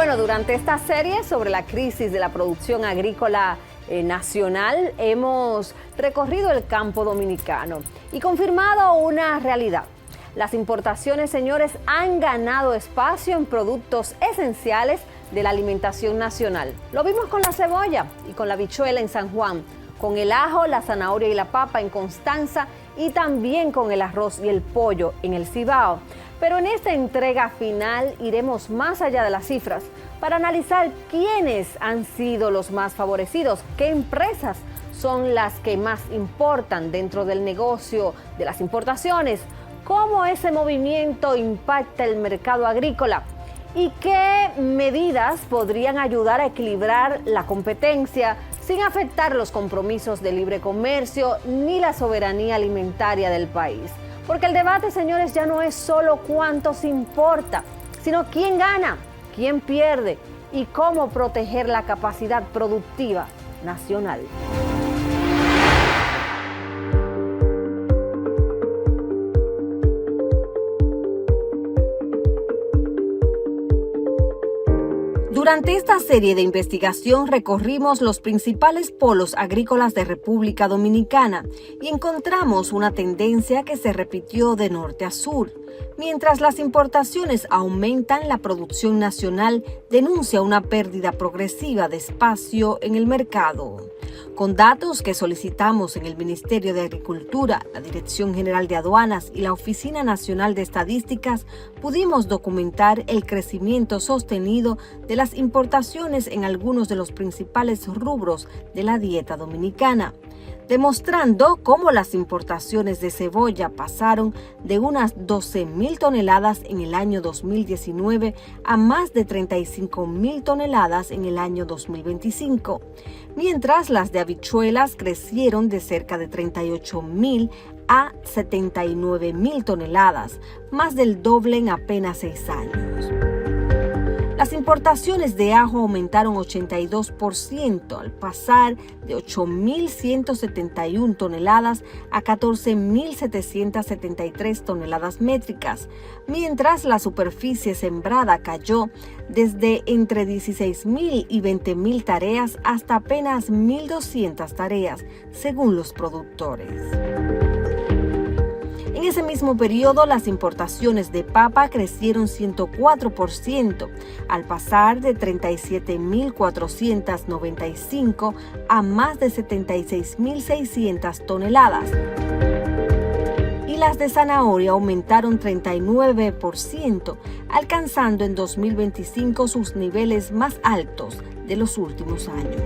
Bueno, durante esta serie sobre la crisis de la producción agrícola nacional, hemos recorrido el campo dominicano y confirmado una realidad. Las importaciones, señores, han ganado espacio en productos esenciales de la alimentación nacional. Lo vimos con la cebolla y con la habichuela en San Juan, con el ajo, la zanahoria y la papa en Constanza y también con el arroz y el pollo en el Cibao. Pero en esta entrega final iremos más allá de las cifras para analizar quiénes han sido los más favorecidos, qué empresas son las que más importan dentro del negocio de las importaciones, cómo ese movimiento impacta el mercado agrícola y qué medidas podrían ayudar a equilibrar la competencia sin afectar los compromisos de libre comercio ni la soberanía alimentaria del país. Porque el debate, señores, ya no es solo cuánto se importa, sino quién gana, quién pierde y cómo proteger la capacidad productiva nacional. Durante esta serie de investigación recorrimos los principales polos agrícolas de República Dominicana y encontramos una tendencia que se repitió de norte a sur. Mientras las importaciones aumentan, la producción nacional denuncia una pérdida progresiva de espacio en el mercado. Con datos que solicitamos en el Ministerio de Agricultura, la Dirección General de Aduanas y la Oficina Nacional de Estadísticas, pudimos documentar el crecimiento sostenido de las importaciones en algunos de los principales rubros de la dieta dominicana, demostrando cómo las importaciones de cebolla pasaron de unas 12,000 toneladas en el año 2019 a más de 35,000 toneladas en el año 2025, mientras las de habichuelas crecieron de cerca de 38,000 a 79,000 toneladas, más del doble en apenas 6 años. Las importaciones de ajo aumentaron 82% al pasar de 8,171 toneladas a 14,773 toneladas métricas, mientras la superficie sembrada cayó desde entre 16,000 y 20,000 tareas hasta apenas 1,200 tareas, según los productores. En ese mismo periodo, las importaciones de papa crecieron 104%, al pasar de 37,495 a más de 76,600 toneladas. Y las de zanahoria aumentaron 39%, alcanzando en 2025 sus niveles más altos de los últimos años.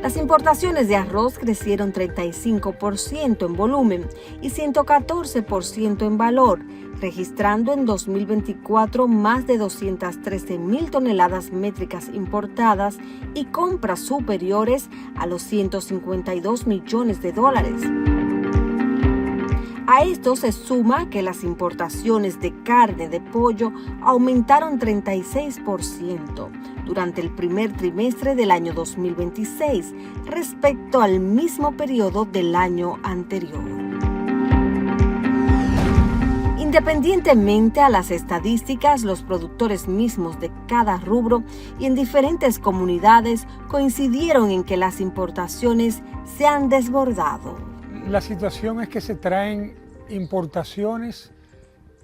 Las importaciones de arroz crecieron 35% en volumen y 114% en valor, registrando en 2024 más de 213,000 toneladas métricas importadas y compras superiores a los $152 millones. A esto se suma que las importaciones de carne de pollo aumentaron 36% durante el primer trimestre del año 2026 respecto al mismo periodo del año anterior. Independientemente a las estadísticas, los productores mismos de cada rubro y en diferentes comunidades coincidieron en que las importaciones se han desbordado. La situación es que se traen importaciones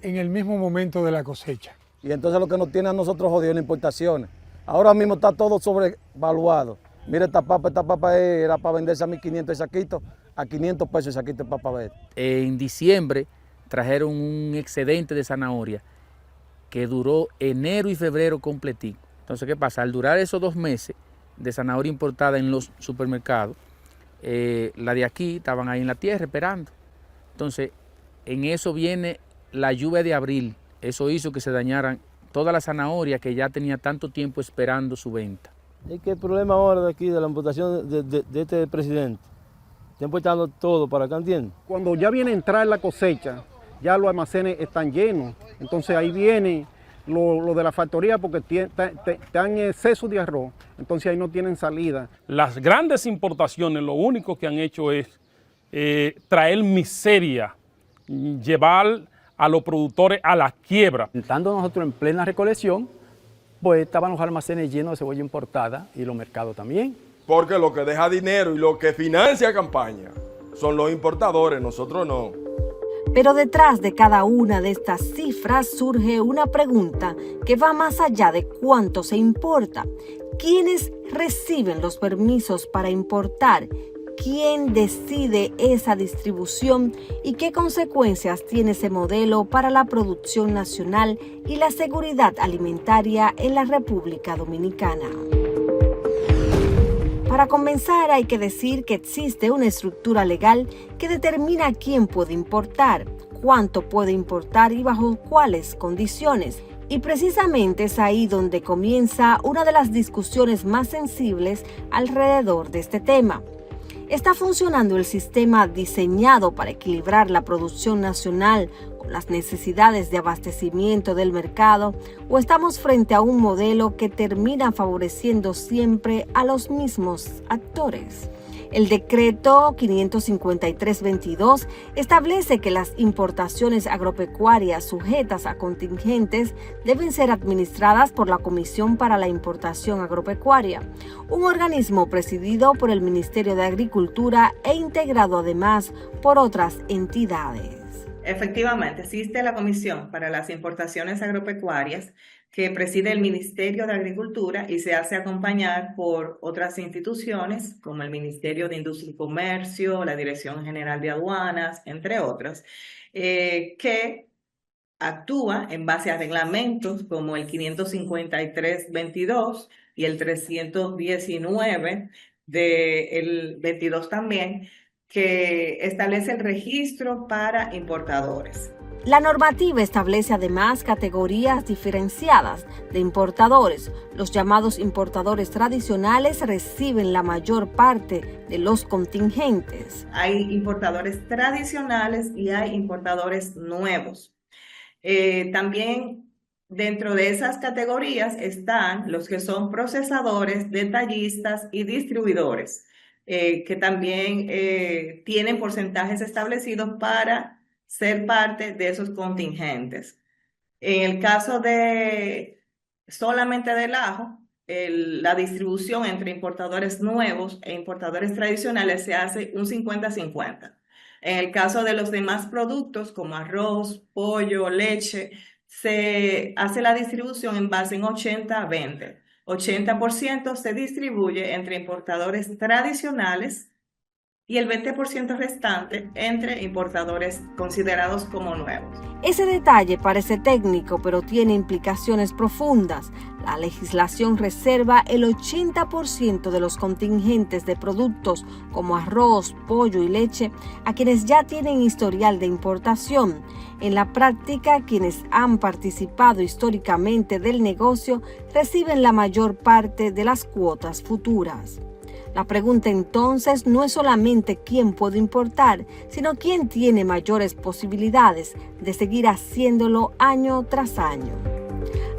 en el mismo momento de la cosecha. Y entonces lo que nos tiene a nosotros jodido las importaciones. Ahora mismo está todo sobrevaluado. Mira, esta papa era para venderse a 1,500 el saquito, a 500 pesos el saquito de papa verde. En diciembre trajeron un excedente de zanahoria que duró enero y febrero completico. Entonces, ¿qué pasa? Al durar esos 2 meses de zanahoria importada en los supermercados, la de aquí estaban ahí en la tierra esperando. Entonces, en eso viene la lluvia de abril. Eso hizo que se dañaran toda la zanahoria que ya tenía tanto tiempo esperando su venta. Es que el problema ahora de aquí, de la importación de este presidente, está importando todo para acá, ¿entiendes? Cuando ya viene a entrar la cosecha, ya los almacenes están llenos. Entonces ahí viene lo de la factoría porque están en exceso de arroz, entonces ahí no tienen salida. Las grandes importaciones lo único que han hecho es traer miseria, llevar a los productores a la quiebra. Estando nosotros en plena recolección, pues estaban los almacenes llenos de cebolla importada y los mercados también. Porque lo que deja dinero y lo que financia campaña son los importadores, nosotros no. Pero detrás de cada una de estas cifras surge una pregunta que va más allá de cuánto se importa. ¿Quiénes reciben los permisos para importar? ¿Quién decide esa distribución y qué consecuencias tiene ese modelo para la producción nacional y la seguridad alimentaria en la República Dominicana? Para comenzar, hay que decir que existe una estructura legal que determina quién puede importar, cuánto puede importar y bajo cuáles condiciones. Y precisamente es ahí donde comienza una de las discusiones más sensibles alrededor de este tema. ¿Está funcionando el sistema diseñado para equilibrar la producción nacional con las necesidades de abastecimiento del mercado o estamos frente a un modelo que termina favoreciendo siempre a los mismos actores? El decreto 553/22 establece que las importaciones agropecuarias sujetas a contingentes deben ser administradas por la Comisión para la Importación Agropecuaria, un organismo presidido por el Ministerio de Agricultura e integrado además por otras entidades. Efectivamente, existe la Comisión para las Importaciones Agropecuarias que preside el Ministerio de Agricultura y se hace acompañar por otras instituciones como el Ministerio de Industria y Comercio, la Dirección General de Aduanas, entre otras, que actúa en base a reglamentos como el 553/22 y el 319 del 22 también, que establece el registro para importadores. La normativa establece además categorías diferenciadas de importadores. Los llamados importadores tradicionales reciben la mayor parte de los contingentes. Hay importadores tradicionales y hay importadores nuevos. También dentro de esas categorías están los que son procesadores, detallistas y distribuidores, que también tienen porcentajes establecidos para ser parte de esos contingentes. En el caso de solamente del ajo, la distribución entre importadores nuevos e importadores tradicionales se hace un 50-50. En el caso de los demás productos como arroz, pollo, leche, se hace la distribución en base en 80-20. 80% se distribuye entre importadores tradicionales y el 20% restante entre importadores considerados como nuevos. Ese detalle parece técnico, pero tiene implicaciones profundas. La legislación reserva el 80% de los contingentes de productos como arroz, pollo y leche a quienes ya tienen historial de importación. En la práctica, quienes han participado históricamente del negocio reciben la mayor parte de las cuotas futuras. La pregunta entonces no es solamente quién puede importar, sino quién tiene mayores posibilidades de seguir haciéndolo año tras año.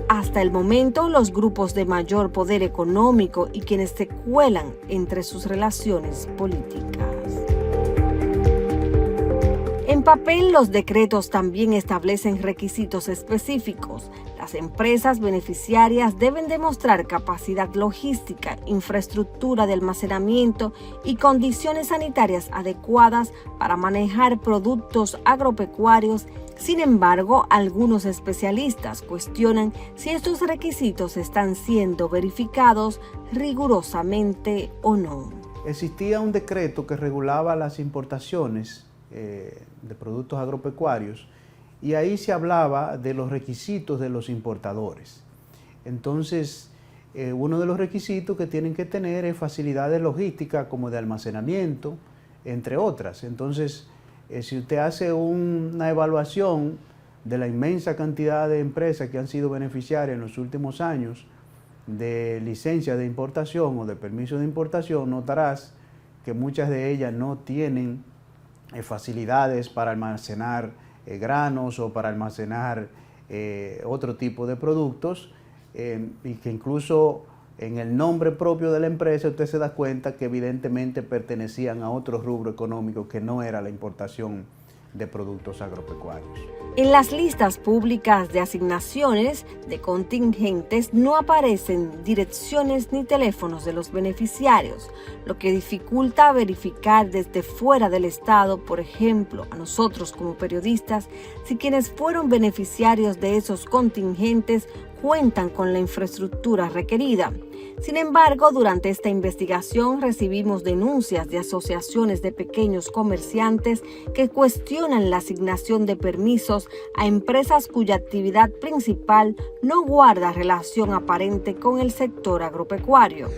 Hasta el momento, los grupos de mayor poder económico y quienes se cuelan entre sus relaciones políticas. En papel, los decretos también establecen requisitos específicos. Las empresas beneficiarias deben demostrar capacidad logística, infraestructura de almacenamiento y condiciones sanitarias adecuadas para manejar productos agropecuarios. Sin embargo, algunos especialistas cuestionan si estos requisitos están siendo verificados rigurosamente o no. Existía un decreto que regulaba las importaciones de productos agropecuarios y ahí se hablaba de los requisitos de los importadores. Entonces, uno de los requisitos que tienen que tener es facilidades logísticas como de almacenamiento, entre otras. Entonces, si usted hace una evaluación de la inmensa cantidad de empresas que han sido beneficiarias en los últimos años de licencia de importación o de permiso de importación, notarás que muchas de ellas no tienen facilidades para almacenar granos o para almacenar otro tipo de productos y que incluso en el nombre propio de la empresa usted se da cuenta que evidentemente pertenecían a otro rubro económico que no era la importación de productos agropecuarios. En las listas públicas de asignaciones de contingentes no aparecen direcciones ni teléfonos de los beneficiarios, lo que dificulta verificar desde fuera del Estado, por ejemplo, a nosotros como periodistas, si quienes fueron beneficiarios de esos contingentes cuentan con la infraestructura requerida. Sin embargo, durante esta investigación recibimos denuncias de asociaciones de pequeños comerciantes que cuestionan la asignación de permisos a empresas cuya actividad principal no guarda relación aparente con el sector agropecuario.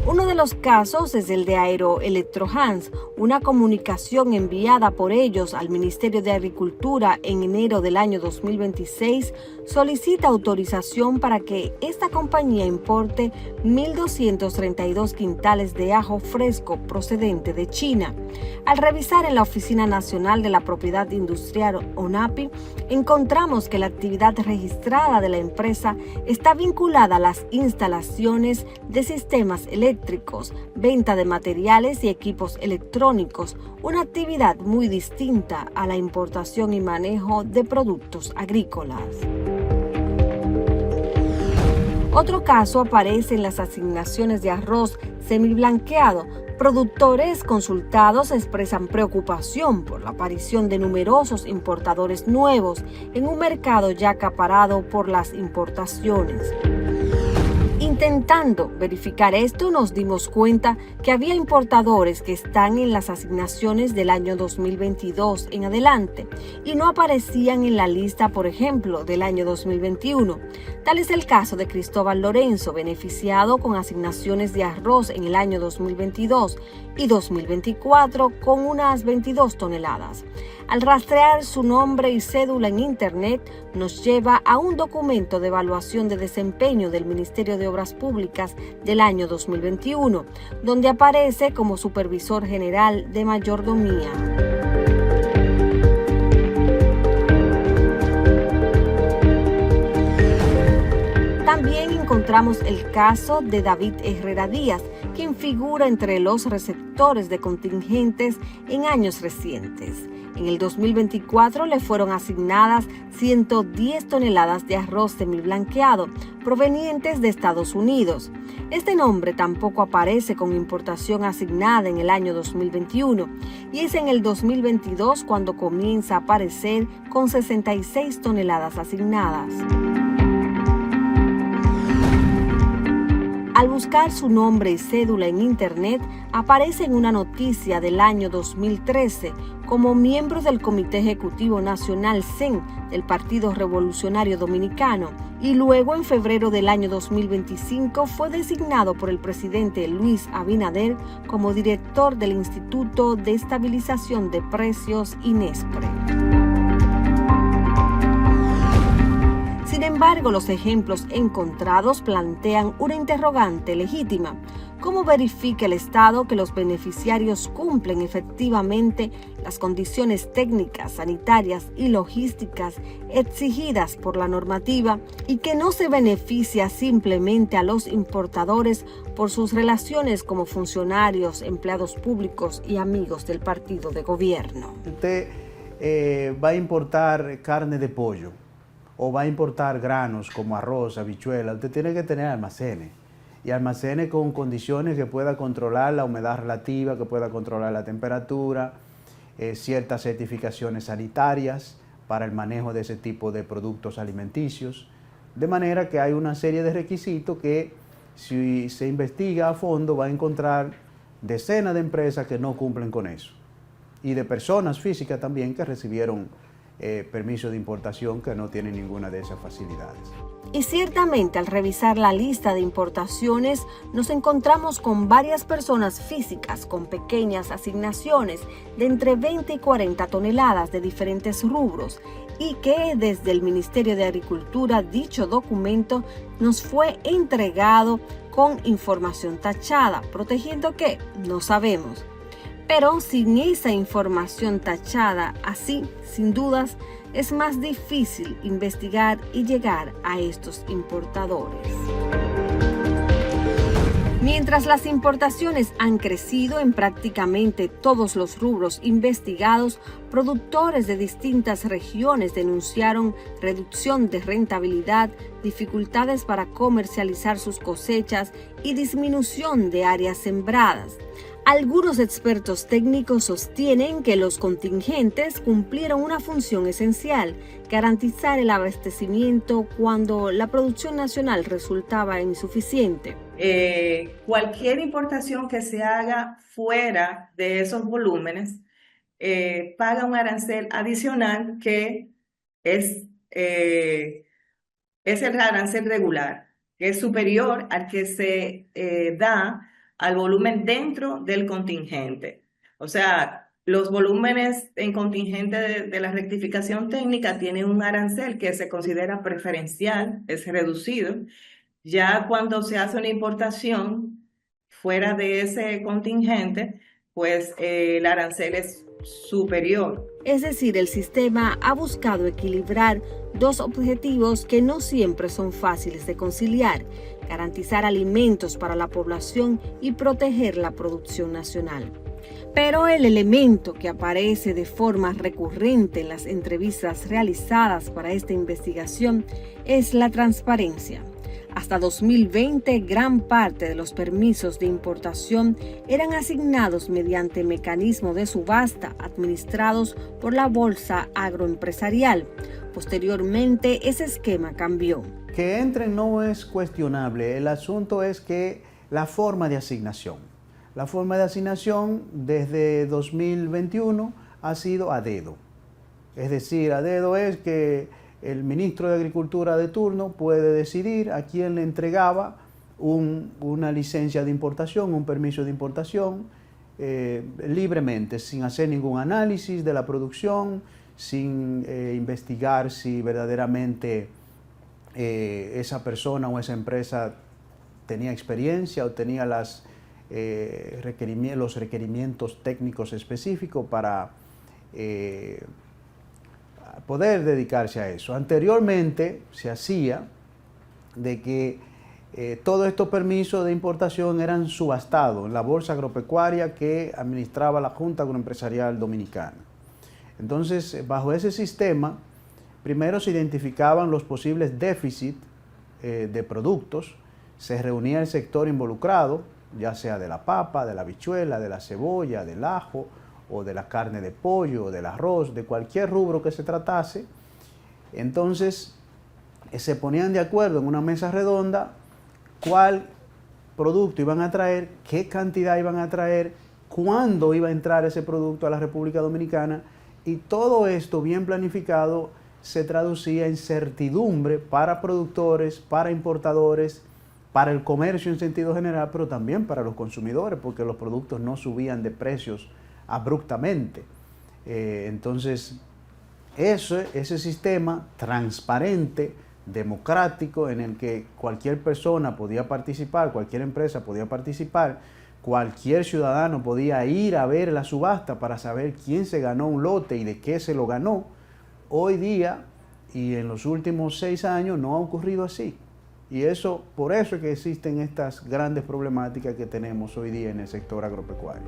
Uno de los casos es el de Aeroelectrohans. Una comunicación enviada por ellos al Ministerio de Agricultura en enero del año 2026 solicita autorización para que esta compañía importe 1.232 quintales de ajo fresco procedente de China. Al revisar en la Oficina Nacional de la Propiedad Industrial ONAPI, encontramos que la actividad registrada de la empresa está vinculada a las instalaciones de sistemas eléctricos, venta de materiales y equipos electrónicos, una actividad muy distinta a la importación y manejo de productos agrícolas. Otro caso aparece en las asignaciones de arroz semiblanqueado. Productores consultados expresan preocupación por la aparición de numerosos importadores nuevos en un mercado ya acaparado por las importaciones. Intentando verificar esto, nos dimos cuenta que había importadores que están en las asignaciones del año 2022 en adelante y no aparecían en la lista, por ejemplo, del año 2021. Tal es el caso de Cristóbal Lorenzo, beneficiado con asignaciones de arroz en el año 2022 y 2024 con unas 22 toneladas. Al rastrear su nombre y cédula en Internet, nos lleva a un documento de evaluación de desempeño del Ministerio de Obras Públicas del año 2021, donde aparece como supervisor general de mayordomía. También encontramos el caso de David Herrera Díaz, quien figura entre los receptores de contingentes en años recientes. En el 2024 le fueron asignadas 110 toneladas de arroz semiblanqueado provenientes de Estados Unidos. Este nombre tampoco aparece con importación asignada en el año 2021 y es en el 2022 cuando comienza a aparecer con 66 toneladas asignadas. Al buscar su nombre y cédula en Internet, aparece en una noticia del año 2013 como miembro del Comité Ejecutivo Nacional CEN del Partido Revolucionario Dominicano y luego en febrero del año 2025 fue designado por el presidente Luis Abinader como director del Instituto de Estabilización de Precios INESPRE. Sin embargo, los ejemplos encontrados plantean una interrogante legítima. ¿Cómo verifica el Estado que los beneficiarios cumplen efectivamente las condiciones técnicas, sanitarias y logísticas exigidas por la normativa y que no se beneficia simplemente a los importadores por sus relaciones como funcionarios, empleados públicos y amigos del partido de gobierno? Usted va a importar carne de pollo o va a importar granos como arroz, habichuelas, usted tiene que tener almacenes. Y almacenes con condiciones que pueda controlar la humedad relativa, que pueda controlar la temperatura, ciertas certificaciones sanitarias para el manejo de ese tipo de productos alimenticios. De manera que hay una serie de requisitos que si se investiga a fondo va a encontrar decenas de empresas que no cumplen con eso. Y de personas físicas también que recibieron permisos de importación que no tienen ninguna de esas facilidades. Y ciertamente al revisar la lista de importaciones nos encontramos con varias personas físicas con pequeñas asignaciones de entre 20 y 40 toneladas de diferentes rubros y que desde el Ministerio de Agricultura dicho documento nos fue entregado con información tachada, protegiendo ¿qué? No sabemos. Pero sin esa información tachada, así, sin dudas, es más difícil investigar y llegar a estos importadores. Mientras las importaciones han crecido en prácticamente todos los rubros investigados, productores de distintas regiones denunciaron reducción de rentabilidad, dificultades para comercializar sus cosechas y disminución de áreas sembradas. Algunos expertos técnicos sostienen que los contingentes cumplieron una función esencial, garantizar el abastecimiento cuando la producción nacional resultaba insuficiente. Cualquier importación que se haga fuera de esos volúmenes paga un arancel adicional que es el arancel regular, que es superior al que se da al volumen dentro del contingente. O sea, los volúmenes en contingente de la rectificación técnica tienen un arancel que se considera preferencial, es reducido. Ya cuando se hace una importación fuera de ese contingente, pues el arancel es superior. Es decir, el sistema ha buscado equilibrar dos objetivos que no siempre son fáciles de conciliar: garantizar alimentos para la población y proteger la producción nacional. Pero el elemento que aparece de forma recurrente en las entrevistas realizadas para esta investigación es la transparencia. Hasta 2020, gran parte de los permisos de importación eran asignados mediante mecanismos de subasta administrados por la Bolsa Agroempresarial. Posteriormente, ese esquema cambió. Que entren no es cuestionable, el asunto es que la forma de asignación. La forma de asignación desde 2021 ha sido a dedo. Es decir, a dedo es que el ministro de Agricultura de turno puede decidir a quién le entregaba una licencia de importación, un permiso de importación, libremente, sin hacer ningún análisis de la producción, sin investigar si verdaderamente esa persona o esa empresa tenía experiencia o tenía los requerimientos técnicos específicos para poder dedicarse a eso. Anteriormente se hacía de que todos estos permisos de importación eran subastados en la bolsa agropecuaria que administraba la Junta Agroempresarial Dominicana. Entonces, bajo ese sistema, primero se identificaban los posibles déficits de productos, se reunía el sector involucrado, ya sea de la papa, de la habichuela, de la cebolla, del ajo, o de la carne de pollo, o del arroz, de cualquier rubro que se tratase. Entonces, se ponían de acuerdo en una mesa redonda cuál producto iban a traer, qué cantidad iban a traer, cuándo iba a entrar ese producto a la República Dominicana, y todo esto bien planificado se traducía en certidumbre para productores, para importadores, para el comercio en sentido general, pero también para los consumidores, porque los productos no subían de precios abruptamente. Entonces, ese sistema transparente, democrático, en el que cualquier persona podía participar, cualquier empresa podía participar, cualquier ciudadano podía ir a ver la subasta para saber quién se ganó un lote y de qué se lo ganó, hoy día y en los últimos 6 años no ha ocurrido así. Y por eso es que existen estas grandes problemáticas que tenemos hoy día en el sector agropecuario.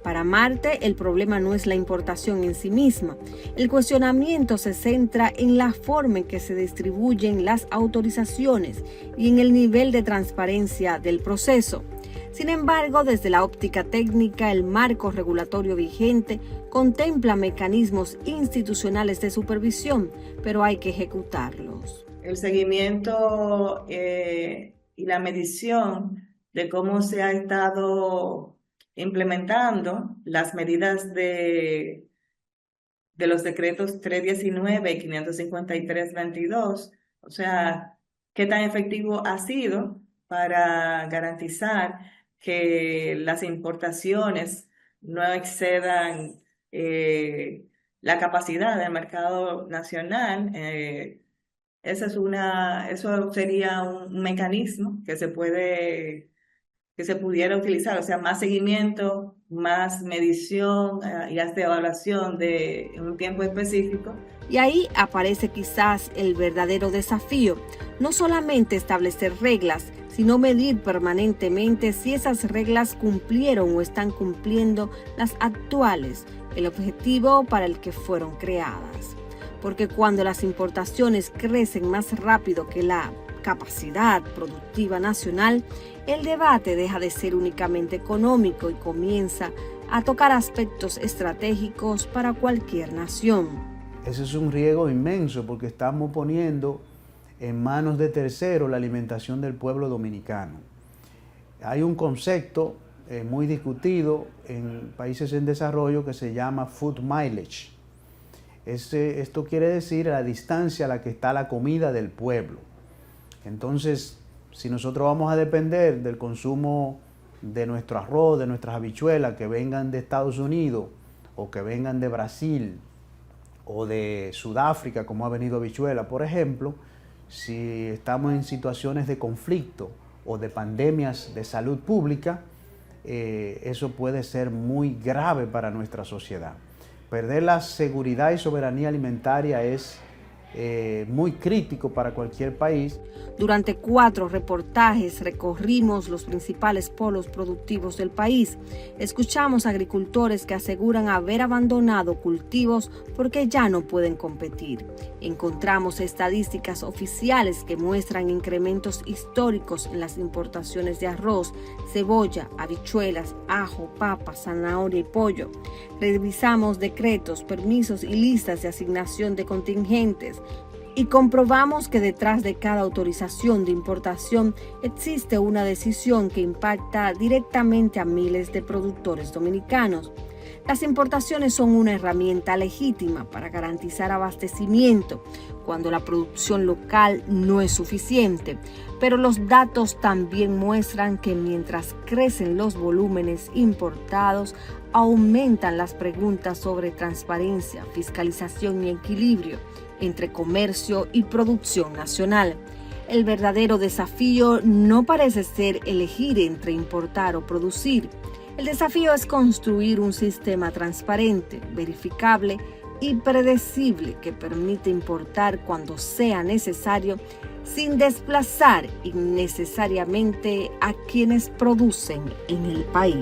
Para Marte, el problema no es la importación en sí misma. El cuestionamiento se centra en la forma en que se distribuyen las autorizaciones y en el nivel de transparencia del proceso. Sin embargo, desde la óptica técnica, el marco regulatorio vigente contempla mecanismos institucionales de supervisión, pero hay que ejecutarlos. El seguimiento y la medición de cómo se ha estado implementando las medidas de los decretos 319 y 553-22, o sea, qué tan efectivo ha sido para garantizar que las importaciones no excedan la capacidad del mercado nacional. Eso sería un mecanismo que se pudiera utilizar, o sea, más seguimiento, más medición y hasta evaluación en un tiempo específico. Y ahí aparece quizás el verdadero desafío, no solamente establecer reglas, sino medir permanentemente si esas reglas cumplieron o están cumpliendo las actuales, el objetivo para el que fueron creadas. Porque cuando las importaciones crecen más rápido que la capacidad productiva nacional, el debate deja de ser únicamente económico y comienza a tocar aspectos estratégicos para cualquier nación. Ese es un riesgo inmenso porque estamos poniendo en manos de terceros la alimentación del pueblo dominicano. Hay un concepto muy discutido en países en desarrollo que se llama food mileage. Esto quiere decir la distancia a la que está la comida del pueblo. Entonces, si nosotros vamos a depender del consumo de nuestro arroz, de nuestras habichuelas que vengan de Estados Unidos o que vengan de Brasil o de Sudáfrica, como ha venido habichuela, por ejemplo, si estamos en situaciones de conflicto o de pandemias de salud pública, eso puede ser muy grave para nuestra sociedad. Perder la seguridad y soberanía alimentaria es muy crítico para cualquier país. Durante 4 reportajes recorrimos los principales polos productivos del país. Escuchamos agricultores que aseguran haber abandonado cultivos porque ya no pueden competir. Encontramos estadísticas oficiales que muestran incrementos históricos en las importaciones de arroz, cebolla, habichuelas, ajo, papa, zanahoria y pollo. Revisamos decretos, permisos y listas de asignación de contingentes. Y comprobamos que detrás de cada autorización de importación existe una decisión que impacta directamente a miles de productores dominicanos. Las importaciones son una herramienta legítima para garantizar abastecimiento cuando la producción local no es suficiente, pero los datos también muestran que mientras crecen los volúmenes importados, aumentan las preguntas sobre transparencia, fiscalización y equilibrio entre comercio y producción nacional. El verdadero desafío no parece ser elegir entre importar o producir. El desafío es construir un sistema transparente, verificable y predecible que permite importar cuando sea necesario sin desplazar innecesariamente a quienes producen en el país.